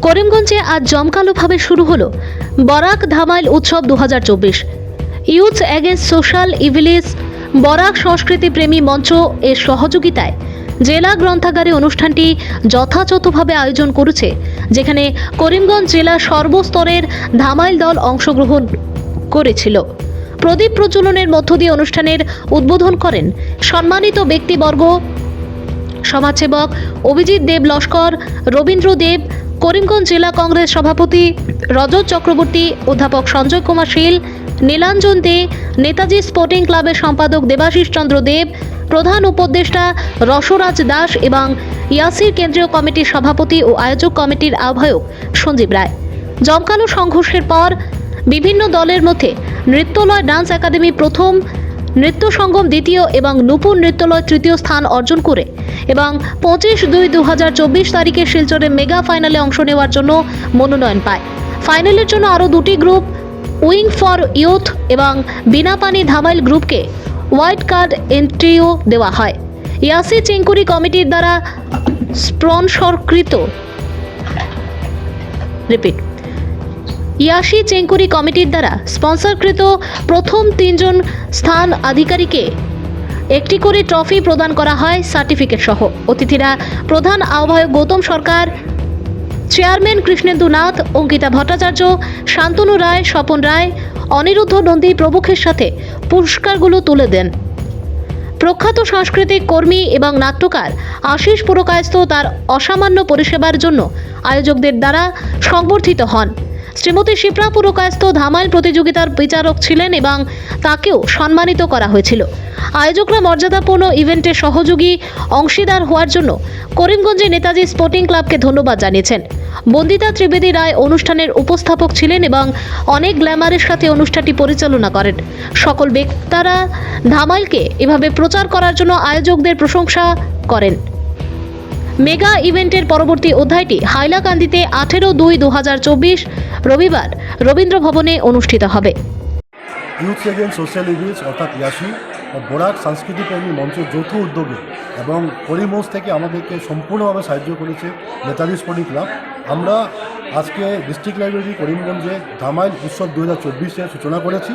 করিমগঞ্জে আজ জমকালোভাবে শুরু হলো বরাক ধামাইল উৎসব 2024। ইউথ এগেন্স্ট সোশ্যাল ইভিলিস বরাক সংস্কৃতি প্রেমী মঞ্চ এর সহযোগিতায় জেলা গ্রন্থাগারে অনুষ্ঠানটি যথাযথভাবে আয়োজন করেছে, যেখানে করিমগঞ্জ জেলা সর্বস্তরের ধামাইল দল অংশগ্রহণ করেছিল। প্রদীপ প্রজ্বলনের মধ্য দিয়ে অনুষ্ঠানের উদ্বোধন করেন সম্মানিত ব্যক্তিবর্গ সমাজসেবক অভিজিৎ দেব লস্কর, রবীন্দ্র দেব, করিমগঞ্জ জেলা কংগ্রেস সভাপতি রজত চক্রবর্তী, অধ্যাপক সঞ্জয় কুমার শীল, নীলাঞ্জন দে, নেতাজি স্পোর্টিং ক্লাবের সম্পাদক দেবাশিস চন্দ্র দেব, প্রধান উপদেষ্টা রসরাজ দাস এবং ইয়াসির কেন্দ্রীয় কমিটির সভাপতি ও আয়োজক কমিটির আহ্বায়ক সঞ্জীব রায়। জমকালো সংঘর্ষের পর বিভিন্ন দলের মধ্যে নৃত্যলয় ডান্স একাডেমি প্রথম, নৃত্য সঙ্গম দ্বিতীয় এবং নূপুর নৃত্যলয় তৃতীয় স্থান অর্জন করে এবং 25/2/2024 তারিখে শিলচরে মেগা ফাইনালে অংশ নেওয়ার জন্য মনোনয়ন পায়। ফাইনালের জন্য আরও দুটি গ্রুপ, উইং ফর ইউথ এবং বিনাপানি ধামাইল গ্রুপকে হোয়াইট কার্ড এন্ট্রিও দেওয়া হয়। ইয়াসি চেঙ্কুরি কমিটির দ্বারা ইয়াসি চেঙ্কুরি কমিটির দ্বারা স্পন্সরকৃত প্রথম 3 জন স্থান আধিকারিকে একটি করে ট্রফি প্রদান করা হয় সার্টিফিকেট সহ। অতিথিরা প্রধান আহ্বায়ক গৌতম সরকার, চেয়ারম্যান কৃষ্ণেন্দু নাথ, অঙ্কিতা ভট্টাচার্য, শান্তনু রায়, স্বপন রায়, অনিরুদ্ধ নন্দী প্রমুখের সাথে পুরস্কারগুলো তুলে দেন। প্রখ্যাত সাংস্কৃতিক কর্মী এবং নাট্যকার আশিস পুরকায়স্থ তার অসামান্য পরিষেবার জন্য আয়োজকদের দ্বারা সংবর্ধিত হন। শ্রীমতী শিপ্রা পুরকায়স্থ ধামাইল প্রতিযোগিতার বিচারক ছিলেন এবং তাকেও সম্মানিত করা হয়েছিল। আয়োজকরা মর্যাদাপূর্ণ ইভেন্টে সহযোগী অংশীদার হওয়ার জন্য করিমগঞ্জে নেতাজি স্পোর্টিং ক্লাবকে ধন্যবাদ জানিয়েছেন। বন্দিতা ত্রিবেদী রায় অনুষ্ঠানের উপস্থাপক ছিলেন এবং অনেক গ্ল্যামারের সাথে অনুষ্ঠানটি পরিচালনা করেন। সকল ব্যক্তিরা ধামাইলকে এভাবে প্রচার করার জন্য আয়োজকদের প্রশংসা করেন। মেগা ইভেন্টের পরবর্তী অধ্যায়টি হাইলাকান্দিতে 18/2/2024 রবিবার রবীন্দ্র ভবনে অনুষ্ঠিত হবে। ইউথ এগেন্স্ট সোশ্যাল ইভিলস অর্থাৎ ইয়াসি ও বরাক সাংস্কৃতিক প্রেমী মঞ্চের যৌথ উদ্যোগে এবং করিমগঞ্জ থেকে আমাদেরকে সম্পূর্ণভাবে সাহায্য করেছে নেতাজি স্পোর্টিং ক্লাব। আমরা আজকে ডিস্ট্রিক্ট লাইব্রেরি করিমগঞ্জে ধামাইল উৎসব 2024-এর সূচনা করেছি,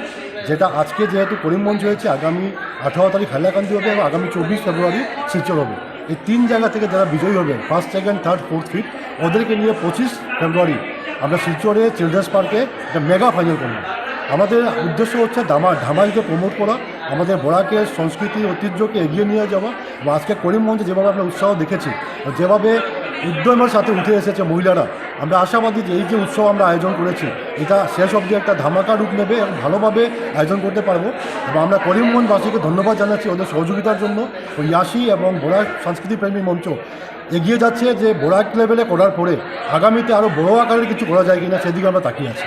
যেটা আজকে যেহেতু করিমগঞ্জ হয়েছে, আগামী 18 তারিখ হাইলাকান্দি হবে এবং আগামী 24 ফেব্রুয়ারি শিলচর হবে। এই 3 জায়গা থেকে যারা বিজয়ী হবে, 1st, 2nd, 3rd, 4th, 5th, ওদেরকে নিয়ে 25 ফেব্রুয়ারি আমরা শিলচরে চিলড্রেন্স পার্কে একটা মেগা ফাইনাল করব। আমাদের উদ্দেশ্য হচ্ছে ধামাইলকে প্রমোট করা, আমাদের বরাকের সংস্কৃতি ঐতিহ্যকে এগিয়ে নিয়ে যাওয়া। এবং আজকে করিমগঞ্জে যেভাবে আমরা উৎসাহ দেখেছি, যেভাবে উদ্যমের সাথে উঠে এসেছে মহিলারা, আমরা আশাবাদী যে এই যে উৎসব আমরা আয়োজন করেছি এটা শেষ অবধি একটা ধামাকা রূপ নেবে এবং ভালোভাবে আয়োজন করতে পারবো। এবং আমরা করিমগঞ্জবাসীকে ধন্যবাদ জানাচ্ছি ওদের সহযোগিতার জন্য। ইয়াসি এবং বরাক সাংস্কৃতিক প্রেমী মঞ্চ এগিয়ে যাচ্ছে যে বরাক লেভেলে করার পরে আগামীতে আরও বড় আকারের কিছু করা যায় কিনা সেদিকে আমরা তাকিয়ে আছি।